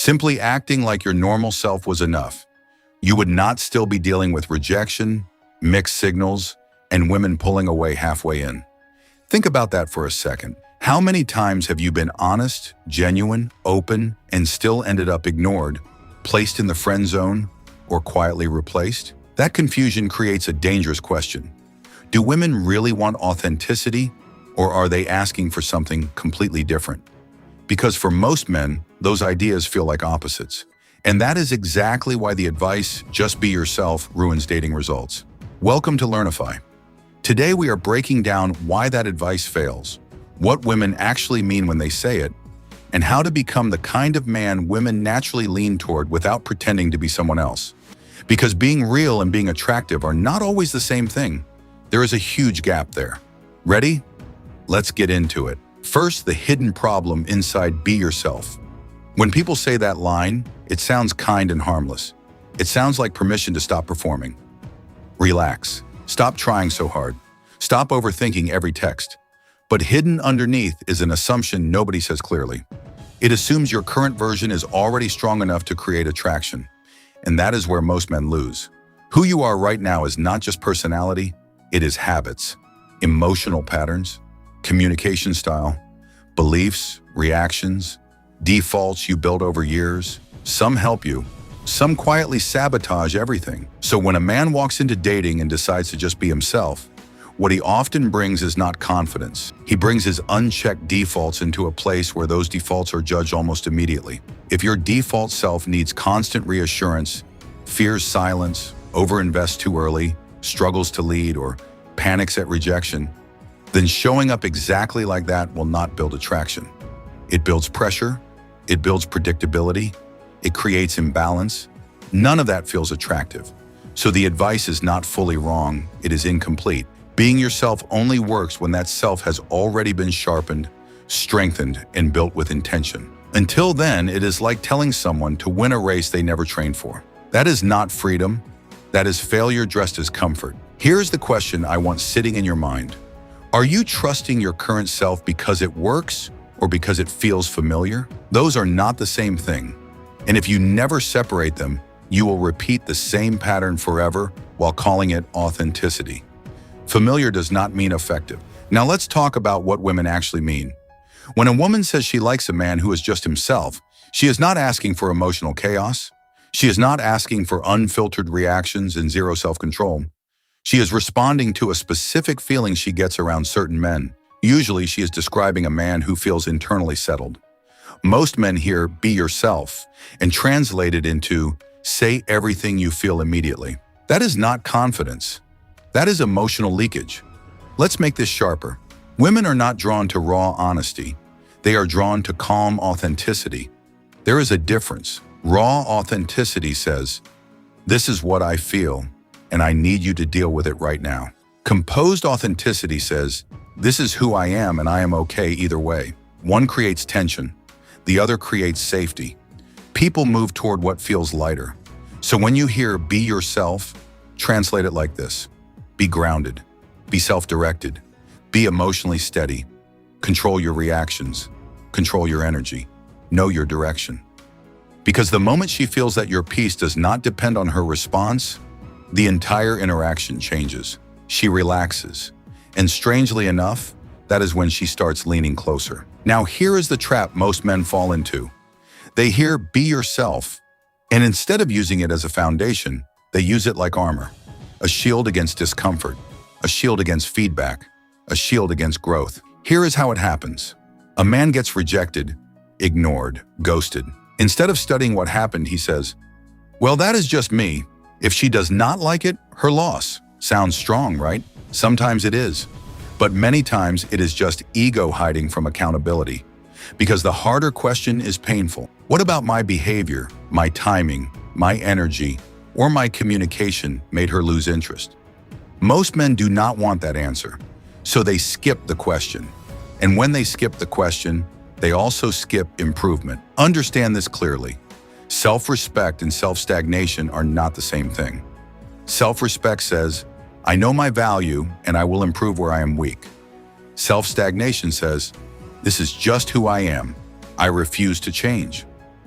Simply acting like your normal self was enough. You would not still be dealing with rejection, mixed signals, and women pulling away halfway in. Think about that for a second. How many times have you been honest, genuine, open, and still ended up ignored, placed in the friend zone, or quietly replaced? That confusion creates a dangerous question. Do women really want authenticity, or are they asking for something completely different? Because for most men, those ideas feel like opposites. And that is exactly why the advice, just be yourself, ruins dating results. Welcome to Learnify. Today we are breaking down why that advice fails, what women actually mean when they say it, and how to become the kind of man women naturally lean toward without pretending to be someone else. Because being real and being attractive are not always the same thing. There is a huge gap there. Ready? Let's get into it. First, the hidden problem inside be yourself. When people say that line, it sounds kind and harmless. It sounds like permission to stop performing. Relax. Stop trying so hard. Stop overthinking every text. But hidden underneath is an assumption nobody says clearly. It assumes your current version is already strong enough to create attraction. And that is where most men lose. Who you are right now is not just personality, it is habits, emotional patterns, communication style, beliefs, reactions, defaults you built over years. Some help you, some quietly sabotage everything. So when a man walks into dating and decides to just be himself, what he often brings is not confidence. He brings his unchecked defaults into a place where those defaults are judged almost immediately. If your default self needs constant reassurance, fears silence, overinvests too early, struggles to lead, or panics at rejection, then showing up exactly like that will not build attraction. It builds pressure, it builds predictability, it creates imbalance. None of that feels attractive. So the advice is not fully wrong, it is incomplete. Being yourself only works when that self has already been sharpened, strengthened, and built with intention. Until then, it is like telling someone to win a race they never trained for. That is not freedom, that is failure dressed as comfort. Here's the question I want sitting in your mind. Are you trusting your current self because it works or because it feels familiar? Those are not the same thing. And if you never separate them, you will repeat the same pattern forever while calling it authenticity. Familiar does not mean effective. Now let's talk about what women actually mean. When a woman says she likes a man who is just himself, she is not asking for emotional chaos. She is not asking for unfiltered reactions and zero self-control. She is responding to a specific feeling she gets around certain men. Usually, she is describing a man who feels internally settled. Most men hear "be yourself" and translate it into "say everything you feel immediately." That is not confidence. That is emotional leakage. Let's make this sharper. Women are not drawn to raw honesty. They are drawn to calm authenticity. There is a difference. Raw authenticity says, "This is what I feel, and I need you to deal with it right now." Composed authenticity says, "This is who I am, and I am okay either way." One creates tension. The other creates safety. People move toward what feels lighter. So when you hear "be yourself," translate it like this. Be grounded. Be self-directed. Be emotionally steady. Control your reactions. Control your energy. Know your direction. Because the moment she feels that your peace does not depend on her response, the entire interaction changes. She relaxes. And strangely enough, that is when she starts leaning closer. Now here is the trap most men fall into. They hear "be yourself," and instead of using it as a foundation, they use it like armor. A shield against discomfort, a shield against feedback, a shield against growth. Here is how it happens. A man gets rejected, ignored, ghosted. Instead of studying what happened, he says, "Well, that is just me. If she does not like it, her loss." Sounds strong, right? Sometimes it is. But many times it is just ego hiding from accountability. Because the harder question is painful. What about my behavior, my timing, my energy, or my communication made her lose interest? Most men do not want that answer, so they skip the question. And when they skip the question, they also skip improvement. Understand this clearly. Self-respect and self-stagnation are not the same thing. Self-respect says, "I know my value and I will improve where I am weak." Self-stagnation says, "This is just who I am. I refuse to change."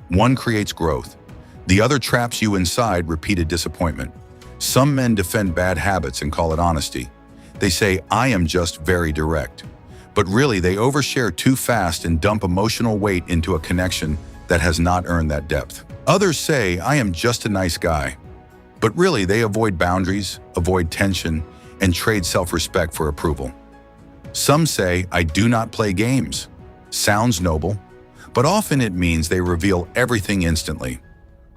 One creates growth. The other traps you inside repeated disappointment. Some men defend bad habits and call it honesty. They say, I am just very direct. But really, they overshare too fast and dump emotional weight into a connection that has not earned that depth. Others say, I am just a nice guy. But really, they avoid boundaries, avoid tension, and trade self-respect for approval. Some say, I do not play games. Sounds noble, but often it means they reveal everything instantly.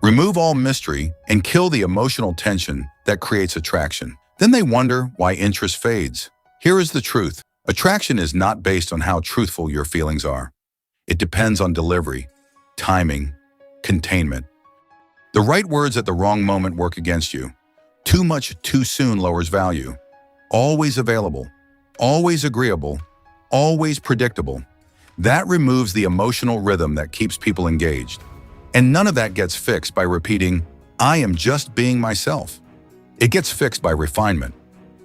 Remove all mystery and kill the emotional tension that creates attraction. Then they wonder why interest fades. Here is the truth. Attraction is not based on how truthful your feelings are. It depends on delivery, timing, containment. The right words at the wrong moment work against you. Too much too soon lowers value. Always available, always agreeable, always predictable. That removes the emotional rhythm that keeps people engaged. And none of that gets fixed by repeating, I am just being myself. It gets fixed by refinement.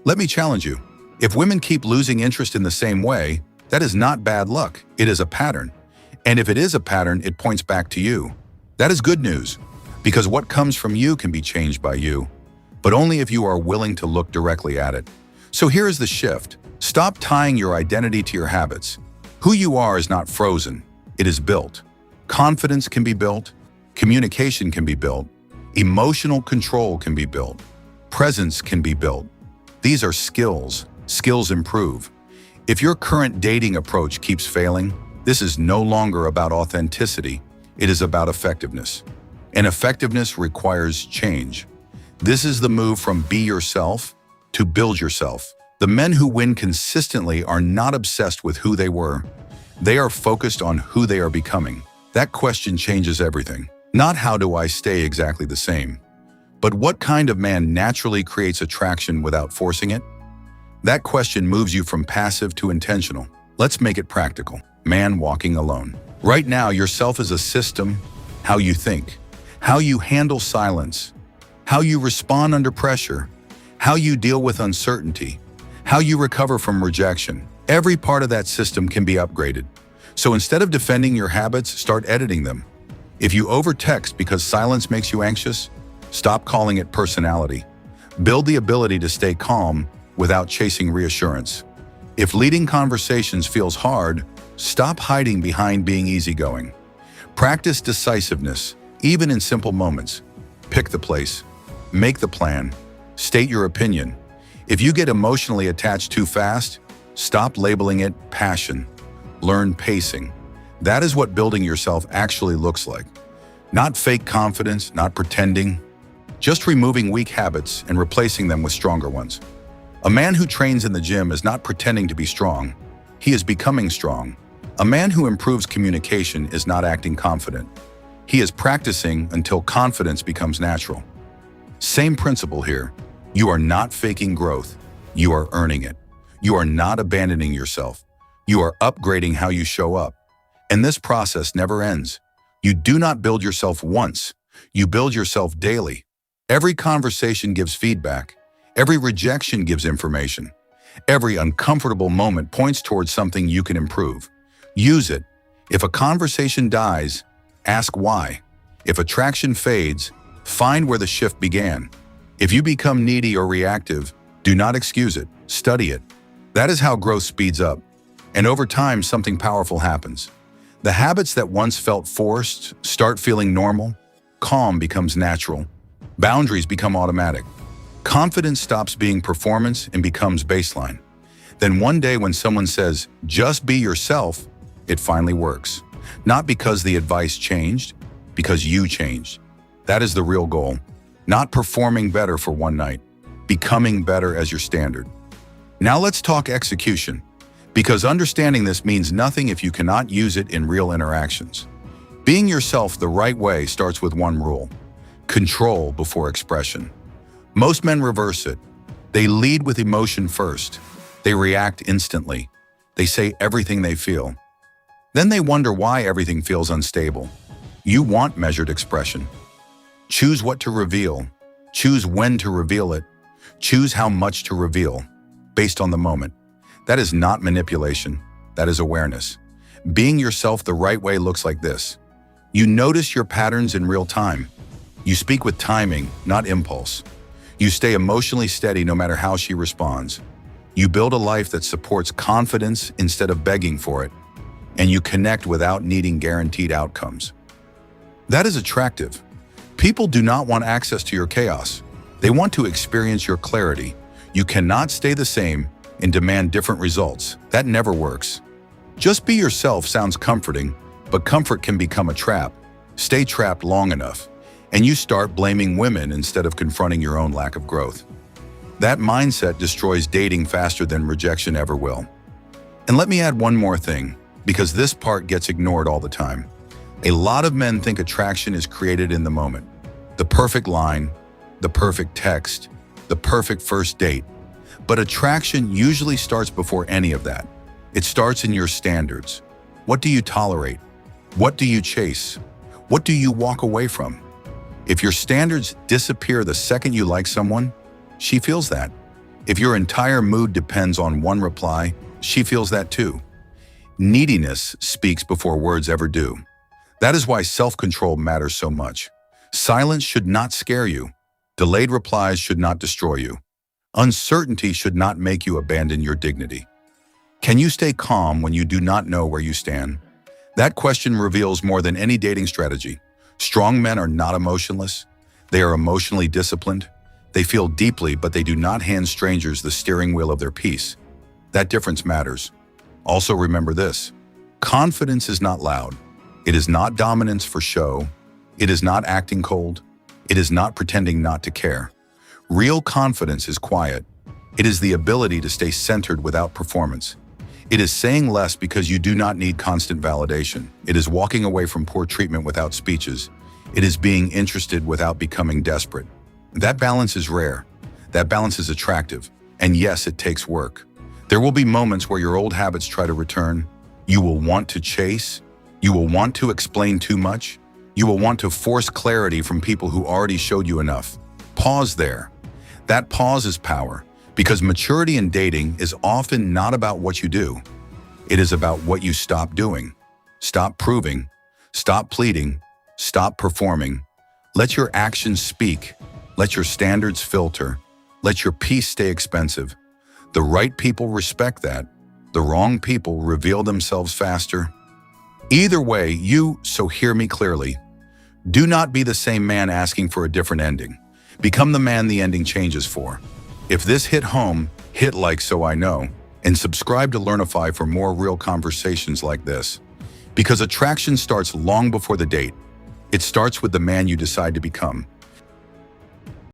Let me challenge you. If women keep losing interest in the same way, that is not bad luck. It is a pattern. And if it is a pattern, it points back to you. That is good news, because what comes from you can be changed by you, but only if you are willing to look directly at it. So here is the shift. Stop tying your identity to your habits. Who you are is not frozen. It is built. Confidence can be built. Communication can be built. Emotional control can be built. Presence can be built. These are skills. Skills improve. If your current dating approach keeps failing, this is no longer about authenticity. It is about effectiveness. And effectiveness requires change. This is the move from be yourself to build yourself. The men who win consistently are not obsessed with who they were. They are focused on who they are becoming. That question changes everything. Not how do I stay exactly the same, but what kind of man naturally creates attraction without forcing it? That question moves you from passive to intentional. Let's make it practical. Man walking alone. Right now, yourself is a system, how you think, how you handle silence, how you respond under pressure, how you deal with uncertainty, how you recover from rejection. Every part of that system can be upgraded. So instead of defending your habits, start editing them. If you overtext because silence makes you anxious, stop calling it personality. Build the ability to stay calm without chasing reassurance. If leading conversations feels hard, stop hiding behind being easygoing. Practice decisiveness, even in simple moments. Pick the place, make the plan, state your opinion. If you get emotionally attached too fast, stop labeling it passion. Learn pacing. That is what building yourself actually looks like. Not fake confidence, not pretending, just removing weak habits and replacing them with stronger ones. A man who trains in the gym is not pretending to be strong. He is becoming strong. A man who improves communication is not acting confident. He is practicing until confidence becomes natural. Same principle here. You are not faking growth. You are earning it. You are not abandoning yourself. You are upgrading how you show up. And this process never ends. You do not build yourself once. You build yourself daily. Every conversation gives feedback. Every rejection gives information. Every uncomfortable moment points towards something you can improve. Use it. If a conversation dies, ask why. If attraction fades, find where the shift began. If you become needy or reactive, do not excuse it. Study it. That is how growth speeds up. And over time, something powerful happens. The habits that once felt forced start feeling normal. Calm becomes natural. Boundaries become automatic. Confidence stops being performance and becomes baseline. Then one day when someone says, just be yourself, it finally works. Not because the advice changed, because you changed. That is the real goal. Not performing better for one night, becoming better as your standard. Now let's talk execution, because understanding this means nothing if you cannot use it in real interactions. Being yourself the right way starts with one rule: control before expression. Most men reverse it. They lead with emotion first. They react instantly. They say everything they feel. Then they wonder why everything feels unstable. You want measured expression. Choose what to reveal. Choose when to reveal it. Choose how much to reveal, based on the moment. That is not manipulation. That is awareness. Being yourself the right way looks like this. You notice your patterns in real time. You speak with timing, not impulse. You stay emotionally steady no matter how she responds. You build a life that supports confidence instead of begging for it, and you connect without needing guaranteed outcomes. That is attractive. People do not want access to your chaos. They want to experience your clarity. You cannot stay the same and demand different results. That never works. Just be yourself sounds comforting, but comfort can become a trap. Stay trapped long enough, and you start blaming women instead of confronting your own lack of growth. That mindset destroys dating faster than rejection ever will. And let me add one more thing, because this part gets ignored all the time. A lot of men think attraction is created in the moment. The perfect line, the perfect text, the perfect first date. But attraction usually starts before any of that. It starts in your standards. What do you tolerate? What do you chase? What do you walk away from? If your standards disappear the second you like someone, she feels that. If your entire mood depends on one reply, she feels that too. Neediness speaks before words ever do. That is why self-control matters so much. Silence should not scare you. Delayed replies should not destroy you. Uncertainty should not make you abandon your dignity. Can you stay calm when you do not know where you stand? That question reveals more than any dating strategy. Strong men are not emotionless. They are emotionally disciplined. They feel deeply, but they do not hand strangers the steering wheel of their peace. That difference matters. Also remember this. Confidence is not loud. It is not dominance for show. It is not acting cold. It is not pretending not to care. Real confidence is quiet. It is the ability to stay centered without performance. It is saying less because you do not need constant validation. It is walking away from poor treatment without speeches. It is being interested without becoming desperate. That balance is rare. That balance is attractive. And yes, it takes work. There will be moments where your old habits try to return. You will want to chase. You will want to explain too much. You will want to force clarity from people who already showed you enough. Pause there. That pause is power. Because maturity in dating is often not about what you do. It is about what you stop doing. Stop proving. Stop pleading. Stop performing. Let your actions speak. Let your standards filter. Let your peace stay expensive. The right people respect that. The wrong people reveal themselves faster. Either way, so hear me clearly. Do not be the same man asking for a different ending. Become the man the ending changes for. If this hit home, hit like so I know, and subscribe to Learnify for more real conversations like this. Because attraction starts long before the date. It starts with the man you decide to become.